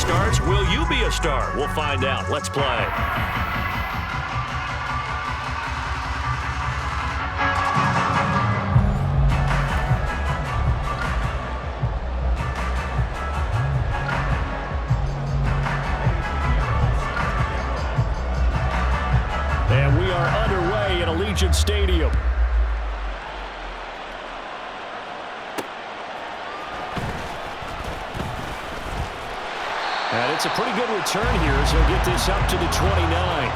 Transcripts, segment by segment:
starts. Will you be a star? We'll find out. Let's play. And we are underway at Allegiant Stadium. And it's a pretty good return here as he'll get this up to the 29.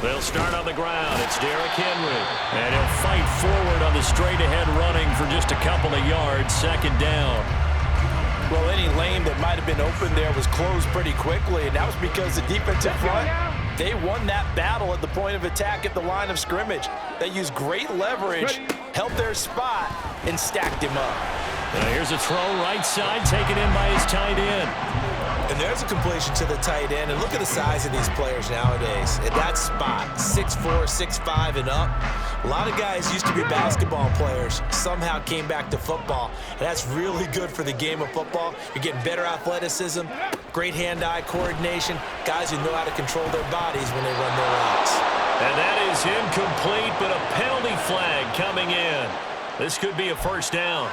They'll start on the ground. It's Derrick Henry. And he'll fight forward on the straight-ahead running for just a couple of yards. Second down. Well, any lane that might have been open there was closed pretty quickly, and that was because the defensive front, they won that battle at the point of attack at the line of scrimmage. They used great leverage, held their spot, and stacked him up. Here's a throw right side, taken in by his tight end. And there's a completion to the tight end. And look at the size of these players nowadays. At that spot, 6'4", 6'5", and up. A lot of guys used to be basketball players, somehow came back to football. And that's really good for the game of football. You're getting better athleticism, great hand-eye coordination, guys who know how to control their bodies when they run their routes. And that is incomplete, but a penalty flag coming in. This could be a first down.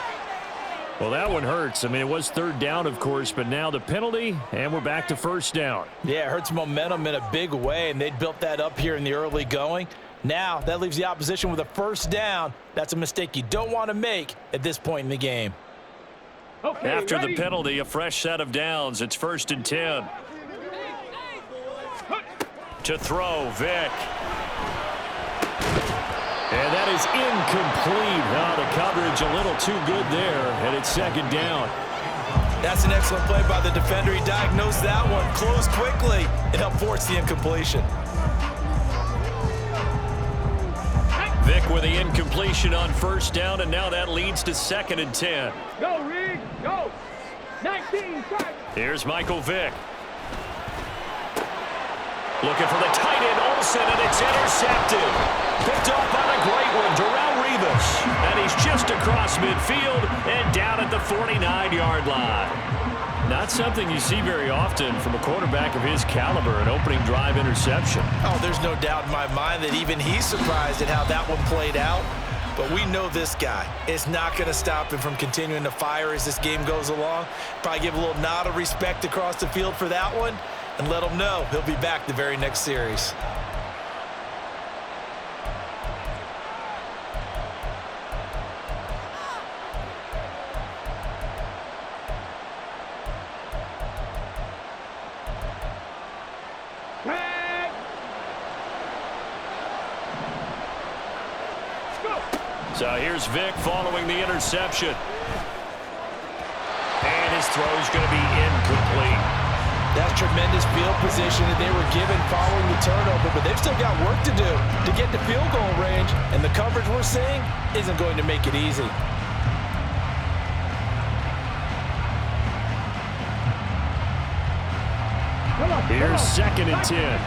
Well, that one hurts. I mean, it was third down, of course, but now the penalty, and we're back to first down. Yeah, it hurts momentum in a big way, and they'd built that up here in the early going. Now, that leaves the opposition with a first down. That's a mistake you don't want to make at this point in the game. Okay, after the penalty, a fresh set of downs. It's 1st and 10. To throw, Vick. And that is incomplete. Oh, the coverage a little too good there, and it's second down. That's an excellent play by the defender. He diagnosed that one, closed quickly, and helped force the incompletion. Vick with the incompletion on first down, and now that leads to 2nd and 10. Go, Reed, go. 19, start. Here's Michael Vick. Looking for the tight end, Olsen, and it's intercepted. Picked off on a great one, Darrelle Revis. And he's just across midfield and down at the 49-yard line. Not something you see very often from a quarterback of his caliber, an opening drive interception. Oh, there's no doubt in my mind that even he's surprised at how that one played out. But we know this guy is not going to stop him from continuing to fire as this game goes along. Probably give a little nod of respect across the field for that one and let him know he'll be back the very next series. So here's Vick following the interception. And his throw is going to be incomplete. That's tremendous field position that they were given following the turnover, but they've still got work to do to get to field goal range, and the coverage we're seeing isn't going to make it easy. Here's 2nd and 10.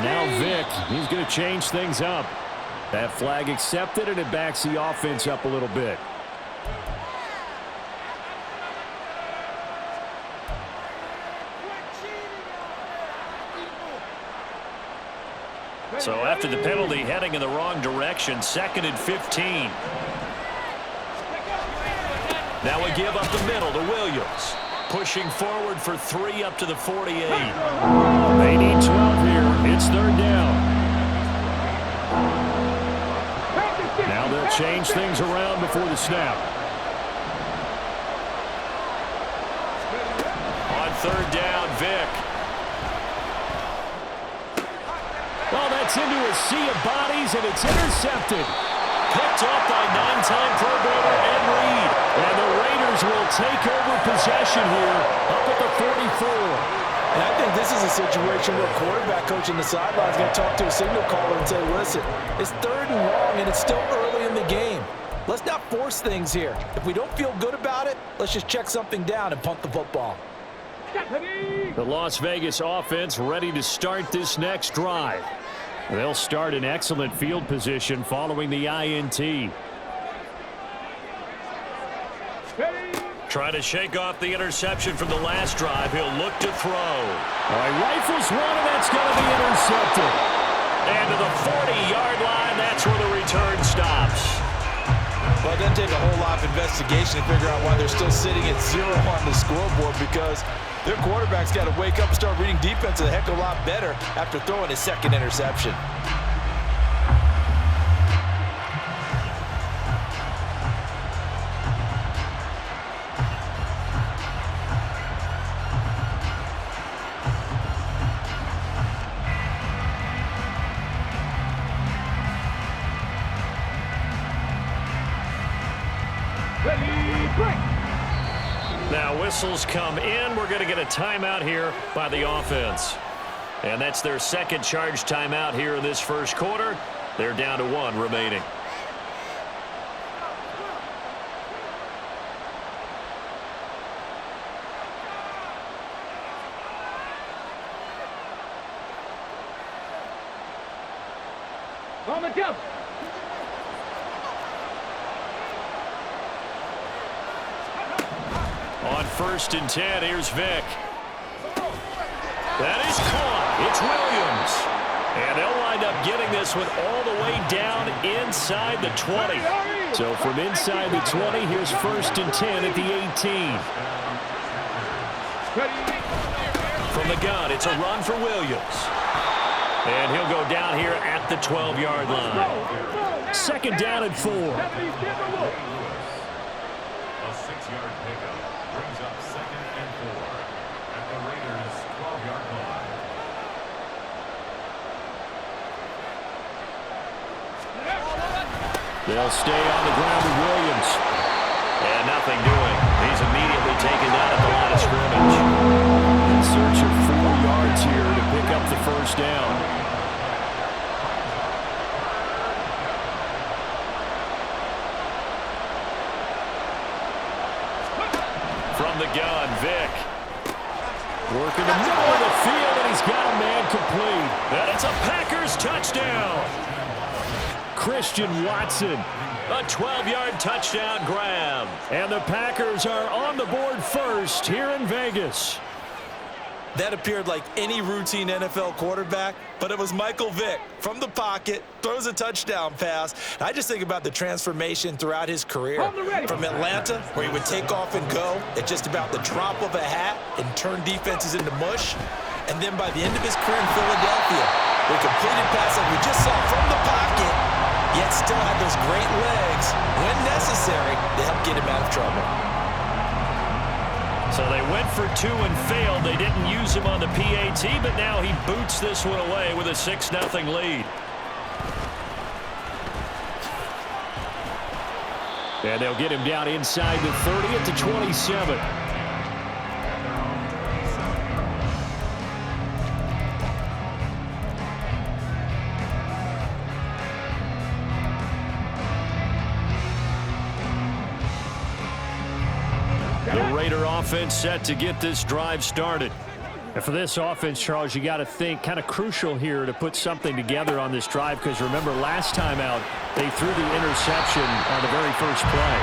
Now Vick, he's going to change things up. That flag accepted, and it backs the offense up a little bit. So after the penalty, heading in the wrong direction, 2nd and 15. Now we give up the middle to Williams. Pushing forward for 3 up to the 48. They need 12 here. It's third down. Now they'll change things around before the snap. On third down, Vick. Well, that's into a sea of bodies, and it's intercepted. Picked off by 9-time Pro Bowler Ed Reed. And the Raiders Raiders will take over possession here up at the 44. And I think this is a situation where quarterback coach on the sideline is going to talk to a signal caller and say, listen, it's 3rd and long and it's still early in the game. Let's not force things here. If we don't feel good about it, let's just check something down and punt the football. The Las Vegas offense ready to start this next drive. They'll start in excellent field position following the INT. Trying to shake off the interception from the last drive. He'll look to throw. All right, rifles one, and that's going to be intercepted. And to the 40-yard line, that's where the return stops. Well, it doesn't take a whole lot of investigation to figure out why they're still sitting at 0 on the scoreboard, because their quarterback's got to wake up and start reading defense a heck of a lot better after throwing his 2nd interception. Now whistles come in. We're going to get a timeout here by the offense. And that's their 2nd charge timeout here in this first quarter. They're down to 1 remaining. On the jump. On 1st and 10, here's Vick. That is caught. It's Williams. And they'll wind up getting this one all the way down inside the 20. So from inside the 20, here's 1st and 10 at the 18. From the gun, it's a run for Williams. And he'll go down here at the 12-yard line. 2nd down and 4. A 6-yard pickup brings up 2nd and 4 at the Raiders' 12-yard line. They'll stay on the ground with Williams. And nothing doing. He's immediately taken down at the line of scrimmage. In search of 4 yards here to pick up the 1st down. From the gun, Vick. Working the middle of the field, and he's got a man complete. And it's a Packers touchdown. Christian Watson. A 12-yard touchdown grab. And the Packers are on the board first here in Vegas. That appeared like any routine NFL quarterback, but it was Michael Vick from the pocket, throws a touchdown pass. And I just think about the transformation throughout his career. From Atlanta, where he would take off and go at just about the drop of a hat and turn defenses into mush. And then by the end of his career in Philadelphia, the completed pass like we just saw from the pocket, yet still had those great legs, when necessary, to help get him out of trouble. So they went for 2 and failed. They didn't use him on the PAT, but now he boots this one away with a 6-0 lead. And they'll get him down inside the 30 at the 27. The Raider offense set to get this drive started. And for this offense, Charles, you got to think kind of crucial here to put something together on this drive, because remember last time out they threw the interception on the very first play.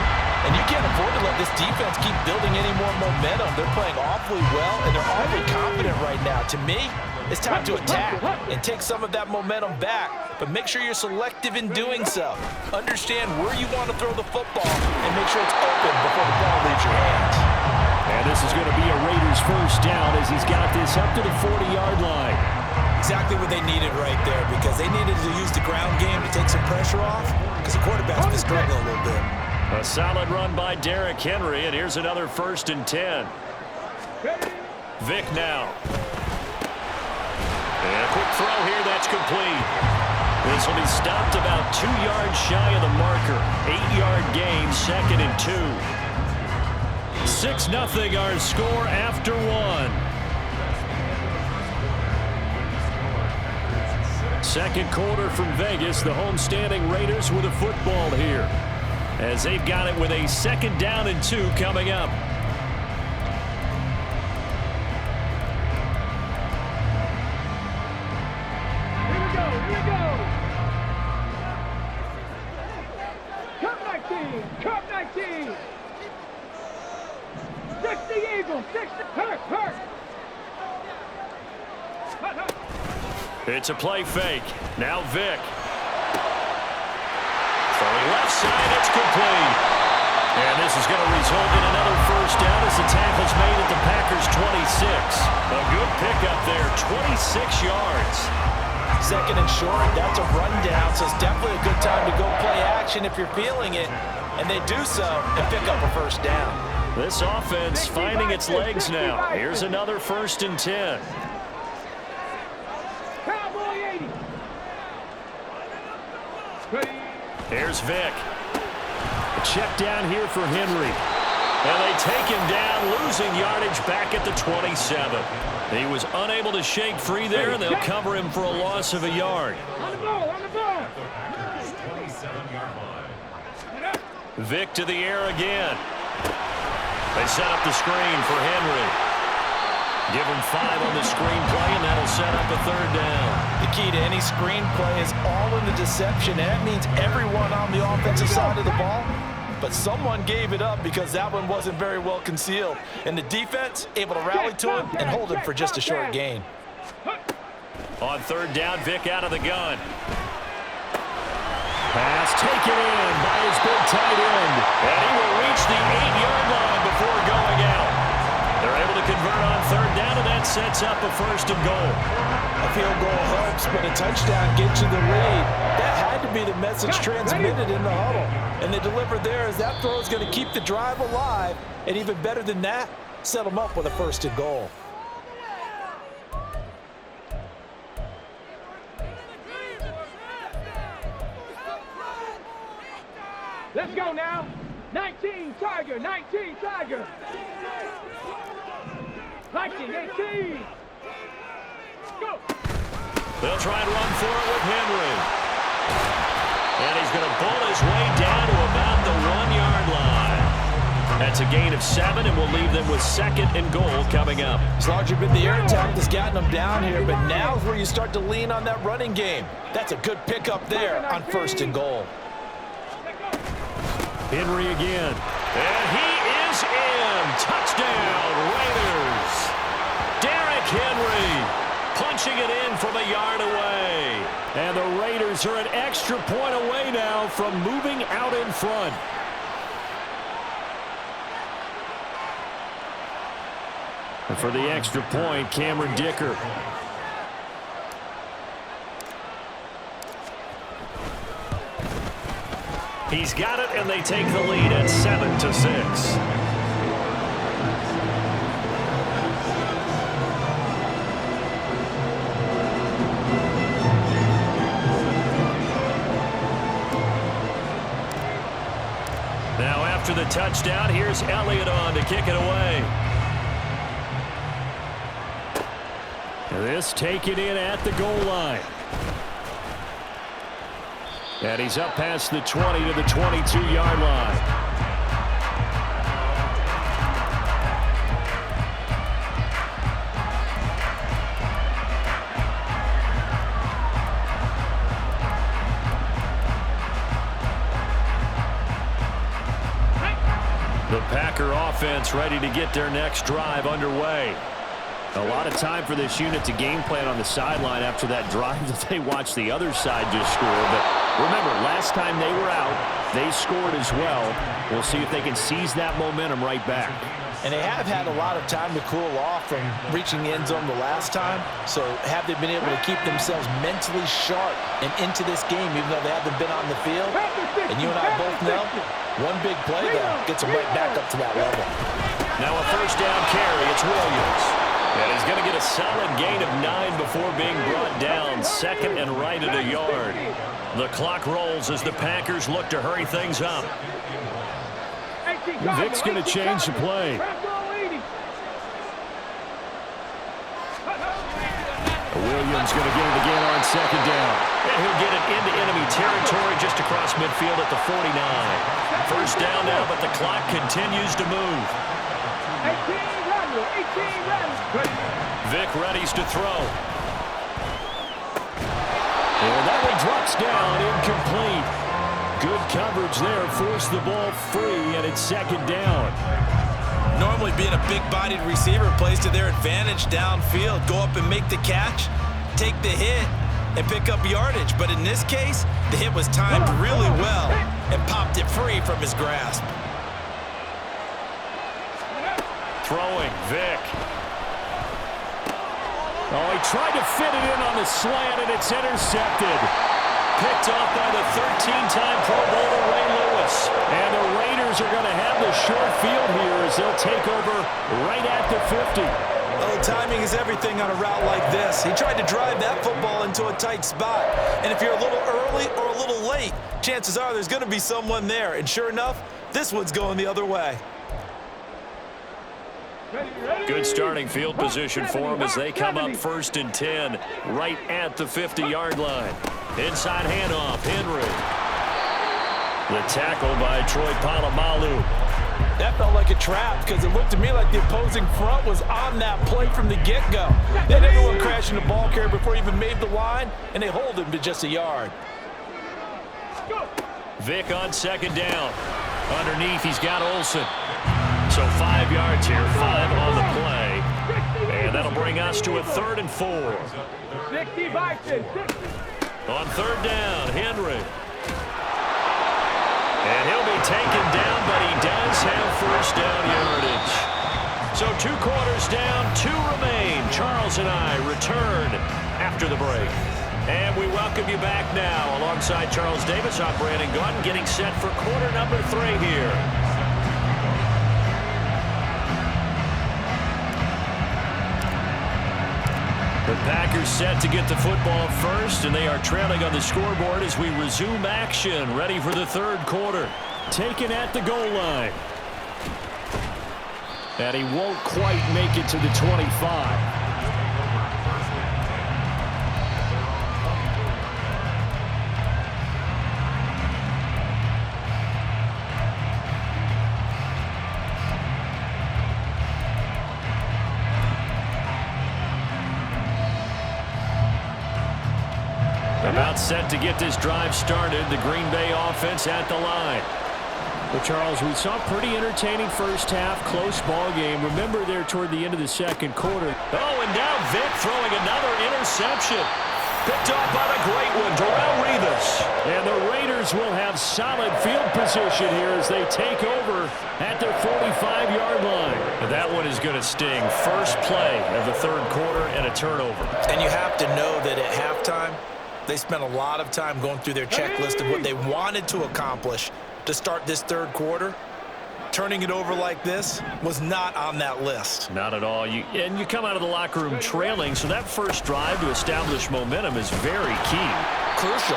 And you can't afford to let this defense keep building any more momentum. They're playing awfully well, and they're awfully confident right now. To me, it's time to attack and take some of that momentum back, but make sure you're selective in doing so. Understand where you want to throw the football and make sure it's open before the ball leaves your hands. And this is going to be a Raiders first down as he's got this up to the 40-yard line. Exactly what they needed right there, because they needed to use the ground game to take some pressure off, because the quarterback's been struggling a little bit. A solid run by Derrick Henry, and here's another 1st and 10. Vick now. And a quick throw here, that's complete. This will be stopped about 2 yards shy of the marker. 8-yard gain, 2nd and 2. 6-0 our score after one. Second quarter from Vegas. The homestanding Raiders with a football here, as they've got it with a 2nd down and 2 coming up. Here we go, here we go. Cup 19, Cup 19. 60 Eagles, 60, hurt. Hurt. It's a play fake. Now Vick. Throwing left side, it's complete. And this is going to result in another 1st down as the tackle's made at the Packers' 26. A good pickup there, 26 yards. 2nd and short, that's a rundown, so it's definitely a good time to go play action if you're feeling it. And they do so and pick up a 1st down. This offense finding its legs now. Here's another 1st and 10. Here's Vick. A check down here for Henry. And they take him down, losing yardage back at the 27. He was unable to shake free there, and they'll cover him for a loss of a yard. On the ball, on the ball. Vick to the air again. They set up the screen for Henry. Give him 5 on the screen play, and that'll set up a 3rd down. The key to any screen play is all in the deception, and that means everyone on the offensive side of the ball. But someone gave it up because that one wasn't very well concealed. And the defense able to rally to him and hold him for just a short gain. On 3rd down, Vick out of the gun. Pass taken in by his big tight end. And he will reach the 8-yard line before going out. They're able to convert on 3rd down, and that sets up a 1st and goal. A field goal helps, but a touchdown gets you the lead. That had to be the message transmitted in the huddle. And they delivered there as that throw is going to keep the drive alive. And even better than that, set them up with a 1st and goal. Let's go now. 19 Tiger, 19 Tiger. 19, 18. Go. They'll try and run for it with Henry. And he's going to pull his way down to about the 1-yard line. That's a gain of 7, and we'll leave them with 2nd and goal coming up. It's largely been the air attack that's gotten them down here, but now is where you start to lean on that running game. That's a good pickup there on 1st and goal. Henry again. And he is in. Touchdown, Raiders. Derrick Henry punching it in from a yard away. And the Raiders are an extra point away now from moving out in front. And for the extra point, Cameron Dicker. He's got it, and they take the lead at 7-6. Now after the touchdown, here's Elliott on to kick it away. This taken in at the goal line. And he's up past the 20 to the 22-yard line. The Packer offense ready to get their next drive underway. A lot of time for this unit to game plan on the sideline after that drive that they watched the other side just score. But remember, last time they were out, they scored as well. We'll see if they can seize that momentum right back. And they have had a lot of time to cool off from reaching the end zone the last time. So have they been able to keep themselves mentally sharp and into this game, even though they haven't been on the field? And you and I both know, one big play, though, gets them right back up to that level. Now a first down carry. It's Williams. And he's going to get a solid gain of 9 before being brought down. Second and right at a yard. The clock rolls as the Packers look to hurry things up. Vic's going to change the play. Williams going to get it again on second down. And he'll get it into enemy territory just across midfield at the 49. First down now, but the clock continues to move. 18 run. Vic readies to throw. And that one drops down, incomplete. Good coverage there, forced the ball free, and it's second down. Normally being a big-bodied receiver plays to their advantage downfield. Go up and make the catch, take the hit, and pick up yardage. But in this case, the hit was timed really well and popped it free from his grasp. Throwing, Vic. Oh, he tried to fit it in on the slant, and it's intercepted. Picked off by the 13-time Pro Bowler Ray Lewis. And the Raiders are going to have the short field here as they'll take over right at the 50. Oh, timing is everything on a route like this. He tried to drive that football into a tight spot. And if you're a little early or a little late, chances are there's going to be someone there. And sure enough, this one's going the other way. Good starting field position for them as they come up 1st and 10 right at the 50-yard line. Inside handoff, Henry. The tackle by Troy Polamalu. That felt like a trap because it looked to me like the opposing front was on that play from the get-go. They had everyone crashing the ball carrier before he even made the line, and they hold him to just a yard. Vic on second down. Underneath, he's got Olsen. So 5 yards here, 5 on the play. And that'll bring us to a 3rd and 4. 60 Bison, 60. On 3rd down, Henry. And he'll be taken down, but he does have first down yardage. So 2 quarters down, 2 remain. Charles and I return after the break. And we welcome you back now. Alongside Charles Davis, I'm Brandon Gaudin, getting set for quarter number 3 here. The Packers set to get the football first, and they are trailing on the scoreboard as we resume action, ready for the 3rd quarter. Taken at the goal line. And he won't quite make it to the 25. About set to get this drive started. The Green Bay offense at the line. Well, Charles, we saw a pretty entertaining first half, close ball game. Remember there toward the end of the 2nd quarter. Oh, and now Vic throwing another interception. Picked off by a great one, Darrelle Revis. And the Raiders will have solid field position here as they take over at their 45-yard line. And that one is going to sting. First play of the 3rd quarter and a turnover. And you have to know that at halftime, they spent a lot of time going through their checklist of what they wanted to accomplish to start this 3rd quarter. Turning it over like this was not on that list. Not at all. And you come out of the locker room trailing, so that first drive to establish momentum is very key. Crucial.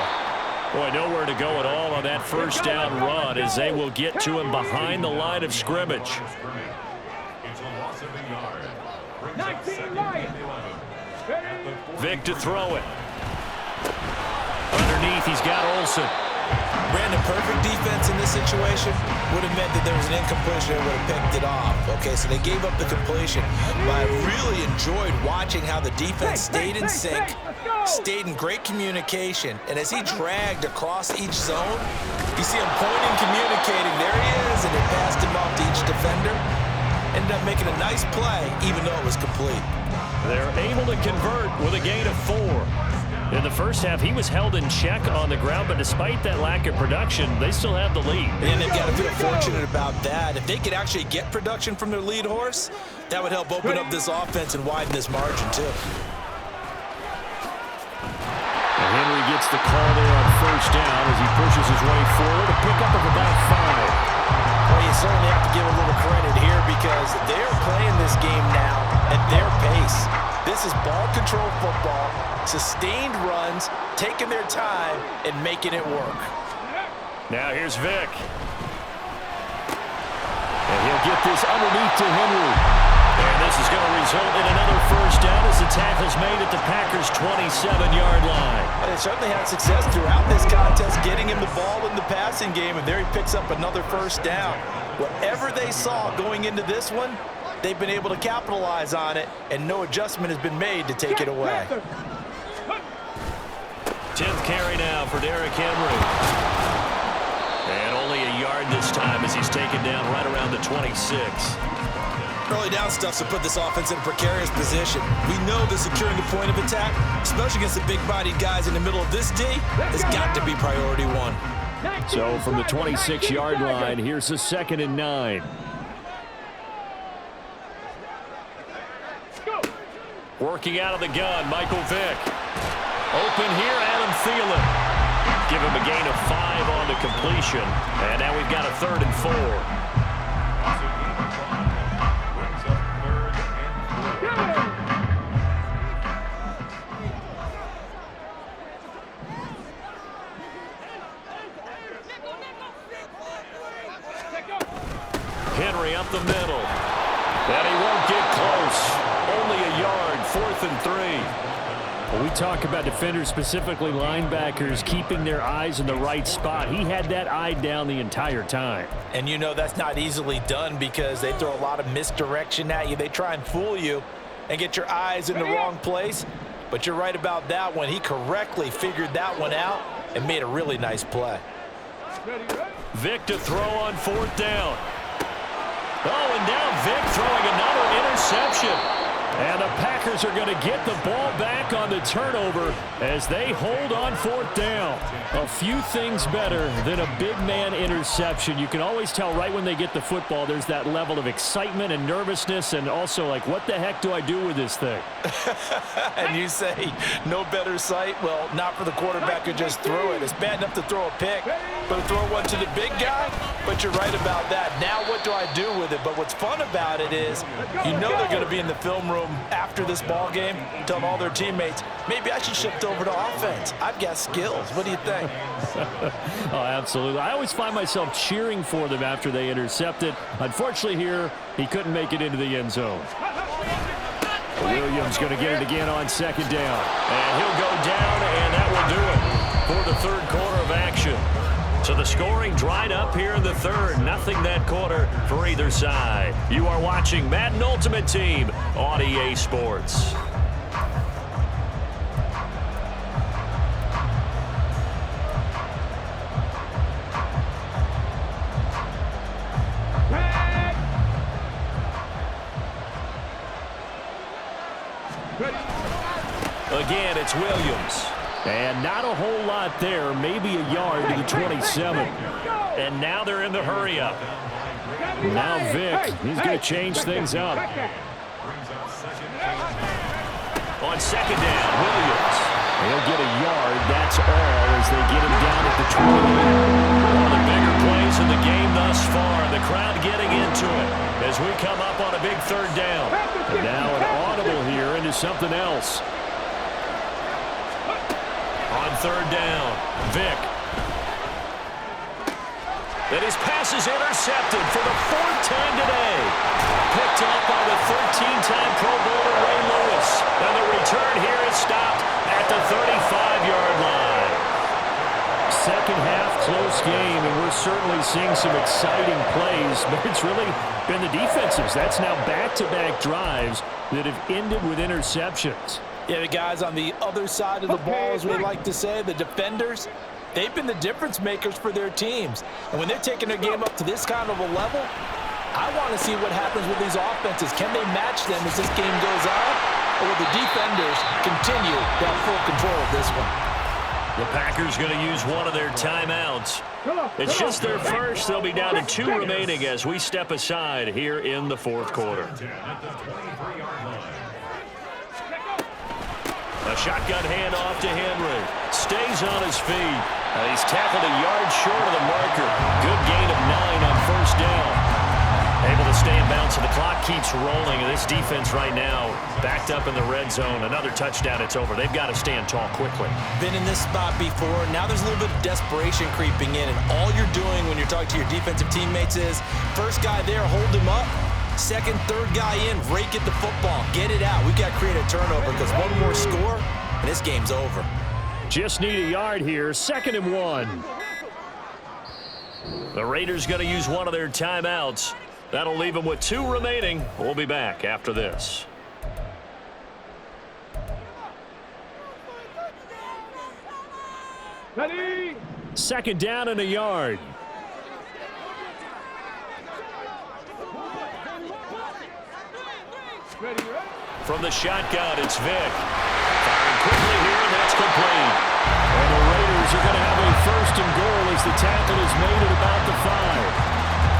Boy, nowhere to go at all on that first down run as they will get to him behind the line of scrimmage. It's a loss of a yard. 19 Lions. Vic to throw it. Underneath, he's got Olsen. Brandon, perfect defense in this situation would have meant that there was an incompletion that would have picked it off. Okay, so they gave up the completion. But I really enjoyed watching how the defense stayed in sync, stayed in great communication. And as he dragged across each zone, you see him pointing, communicating. There he is, and they passed him off to each defender. Ended up making a nice play, even though it was complete. They're able to convert with a gain of 4. In the first half, he was held in check on the ground, but despite that lack of production, they still have the lead. And they've got to feel fortunate about that. If they could actually get production from their lead horse, that would help open up this offense and widen this margin, too. And Henry gets the call there on first down as he pushes his way forward. A pickup of about 5. Well, you certainly have to give a little credit here because they're playing this game now at their pace. This is ball control football, sustained runs, taking their time, and making it work. Now here's Vic. They'll get this underneath to Henry. And this is going to result in another first down as the tackle's made at the Packers' 27-yard line. They certainly had success throughout this contest getting him the ball in the passing game, and there he picks up another first down. Whatever they saw going into this one, they've been able to capitalize on it, and no adjustment has been made to take it away. 10th carry now for Derrick Henry. And only a yard this time as he's taken down right around the 26. Early down stuff's to put this offense in a precarious position. We know that securing the point of attack, especially against the big-bodied guys in the middle of this D, has got to be priority one. So from the 26-yard line, here's a 2nd and 9. Working out of the gun, Michael Vick. Open here, Adam Thielen. Give him a gain of 5 on the completion. And now we've got a 3rd and 4. Henry up the middle. And he won't get close. Only a yard, 4th and 3. When we talk about defenders, specifically linebackers, keeping their eyes in the right spot, he had that eye down the entire time. And you know that's not easily done because they throw a lot of misdirection at you. They try and fool you and get your eyes in the wrong place. But you're right about that one. He correctly figured that one out and made a really nice play. Vick to throw on 4th down. Oh, and now Vick throwing another interception. And the Packers are going to get the ball back on the turnover as they hold on 4th down. A few things better than a big man interception. You can always tell right when they get the football, there's that level of excitement and nervousness and also like, what the heck do I do with this thing? And you say, no better sight? Well, not for the quarterback who just threw it. It's bad enough to throw a pick, but to throw one to the big guy? But you're right about that. Now what do I do with it? But what's fun about it is you know they're going to be in the film room after this ball game, telling all their teammates, maybe I should shift over to offense. I've got skills. What do you think? Oh, absolutely. I always find myself cheering for them after they intercept it. Unfortunately here, he couldn't make it into the end zone. Williams going to get it again on 2nd down. And he'll go down, and that will do it for the 3rd quarter of action. So the scoring dried up here in the 3rd. Nothing that quarter for either side. You are watching Madden Ultimate Team on EA Sports. Again, it's Williams. And not a whole lot there, maybe a yard to the 27. And now they're in the hurry-up. Now Vick, he's going to change things up. On 2nd down, Williams. He'll get a yard, that's all, as they get him down at the 20. One of the bigger plays in the game thus far. The crowd getting into it as we come up on a big 3rd down. And now an audible here into something else. On 3rd down, Vick. And his pass is intercepted for the 4th time today. Picked up by the 13-time Pro Bowler Ray Lewis. And the return here is stopped at the 35-yard line. Second half, close game, and we're certainly seeing some exciting plays, but it's really been the defensives. That's now back-to-back drives that have ended with interceptions. Yeah, the guys on the other side of the ball, as we like to say, the defenders, they've been the difference makers for their teams. And when they're taking their game up to this kind of a level, I want to see what happens with these offenses. Can they match them as this game goes on? Or will the defenders continue to have full control of this one? The Packers going to use one of their timeouts. It's just their first. They'll be down to 2 remaining as we step aside here in the 4th quarter. A shotgun handoff to Henry. Stays on his feet. He's tackled a yard short of the marker. Good gain of 9 on 1st down. Able to stay in bounds, so the clock keeps rolling. And this defense right now backed up in the red zone. Another touchdown, it's over. They've got to stand tall quickly. Been in this spot before. Now there's a little bit of desperation creeping in, and all you're doing when you're talking to your defensive teammates is first guy there, hold him up. Second, third guy in, rake at the football. Get it out. We've got to create a turnover because one more score, and this game's over. Just need a yard here. 2nd and 1. The Raiders going to use one of their timeouts. That'll leave them with 2 remaining. We'll be back after this. Ready? 2nd down and a yard. Ready, ready? From the shotgun, it's Vick. Firing quickly here, and that's complete. And the Raiders are going to have a 1st and goal as the tackle is made at about the 5.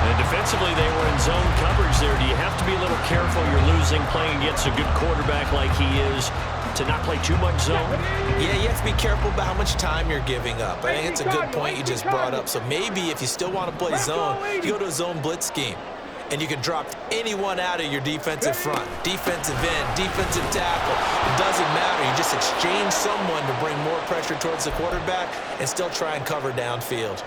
And defensively, they were in zone coverage there. Do you have to be a little careful? You're losing, playing against a good quarterback like he is, to not play too much zone? Yeah, you have to be careful about how much time you're giving up. I think it's a good point you just brought up. So maybe if you still want to play zone, you go to a zone blitz scheme. And you can drop anyone out of your defensive front. Defensive end, defensive tackle. It doesn't matter. You just exchange someone to bring more pressure towards the quarterback and still try and cover downfield.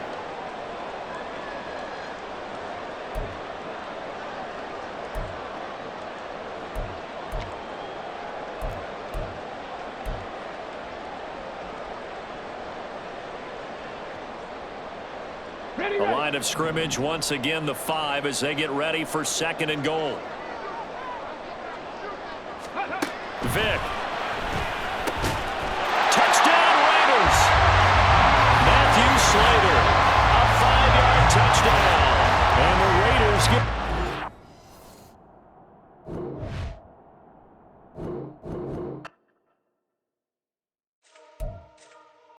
The line of scrimmage, once again, the 5 as they get ready for 2nd and goal. Vick